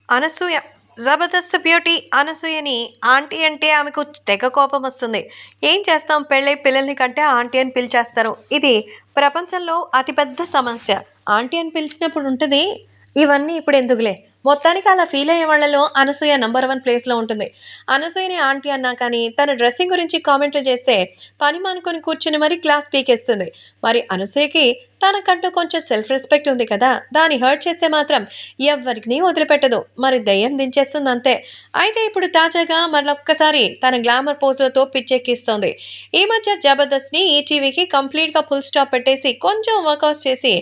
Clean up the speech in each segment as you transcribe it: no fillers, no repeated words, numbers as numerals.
Anasuya. 'Jabardasth beauty' అనసూయని aunty అంటే ఆమెకు తెగ కోపమొస్తుంది. ఏం చేస్తాం, పెళ్ళై పిల్లల్ని కంటే ఆంటీ అని పిలిచేస్తారు. ఇది ప్రపంచంలో అతిపెద్ద సమస్య. ఆంటీ అని పిలిచినప్పుడు ఉంటది, ఇవన్నీ ఇప్పుడెందుకులే. మొత్తానికి అలా ఫీలయ్యే వాళ్ళలో అనసూయ నంబర్ 1 ప్లేస్‌లో ఉంటుంది. అనసూయని ఆంటీ అన్నా కానీ, తన డ్రెస్సింగ్ గురించి కామెంట్లు చేస్తే పని మానుకొని కూర్చొని మరీ క్లాస్ పీకేస్తుంది. మరి అనసూయకి తనకంటూ కొంచెం సెల్ఫ్ రెస్పెక్ట్ ఉంది కదా! దాన్ని హర్ట్ చేస్తే మాత్రం ఎవ్వరికిని వదిలిపెట్టదు. మరి దెయ్యం దించేస్తుందంతే. అయితే ఇప్పుడు తాజాగా మరొక్కసారి తన గ్లామర్ పోజులతో పిచ్చెక్కిస్తోంది. ఈ మధ్య 'జబర్దస్త్'ని ఈటీవీకి కంప్లీట్‌గా ఫుల్ స్టాప్ పెట్టేసి కొంచెం వర్కౌట్స్ చేసి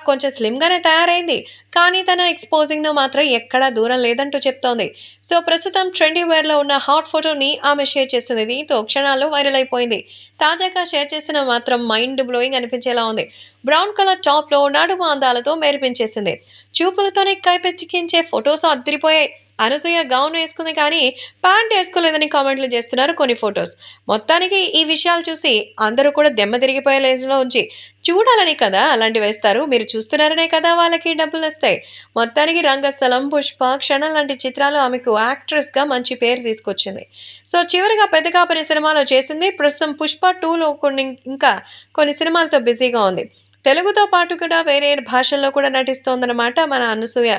కొంచెం స్లిమ్‌గానే తయారైంది. కానీ తన ఎక్స్‌పోజింగ్‌లో మాత్రం ఎక్కడా దూరం లేదంటూ చెప్తోంది. సో ప్రస్తుతం ట్రెండీ వేర్‌లో ఉన్న హాట్ ఫోటోని ఆమె షేర్ చేసింది. దీంతో క్షణాల్లో వైరల్ అయిపోయింది. తాజాగా షేర్ చేసిన మాత్రం మైండ్ బ్లోయింగ్ అనిపించేలా ఉంది. బ్రౌన్ కలర్ టాప్‌లో నడుము అందాలతో మెరిపించేసింది. చూపులతోనే కైపెచ్చికించే ఫోటోస్ అదిరిపోయాయి. అనసూయ గౌన్ వేసుకుంది కానీ ప్యాంట్ వేసుకోలేదని కామెంట్లు చేస్తున్నారు కొన్ని ఫోటోస్. మొత్తానికి ఈ విషయాలు చూసి అందరూ కూడా దెమ్మ తిరిగిపోయే రేంజ్‌లో ఉంచి చూడాలని కదా అలాంటివి వేస్తారు. మీరు చూస్తున్నారనే కదా వాళ్ళకి డబ్బులొస్తాయి. మొత్తానికి 'రంగస్థలం', 'పుష్ప', 'క్షణం' లాంటి చిత్రాలు ఆమెకు యాక్ట్రెస్‌గా మంచి పేరు తీసుకొచ్చింది. సో చివరిగా 'పెద్ద కాపరి' సినిమాలో చేసింది. ప్రస్తుతం 'పుష్ప 2లో' ఇంకా కొన్ని సినిమాలతో బిజీగా ఉంది. తెలుగుతో పాటు కూడా వేరే భాషల్లో కూడా నటిస్తోందనమాట మన అనసూయ.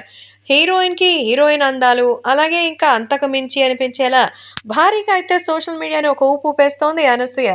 హీరోయిన్‌కి హీరోయిన్ అందాలు, అలాగే ఇంకా అంతకు మించి అనిపించేలా భారీగా అయితే సోషల్ మీడియాని ఒక ఊపు ఊపేస్తోంది అనసూయ.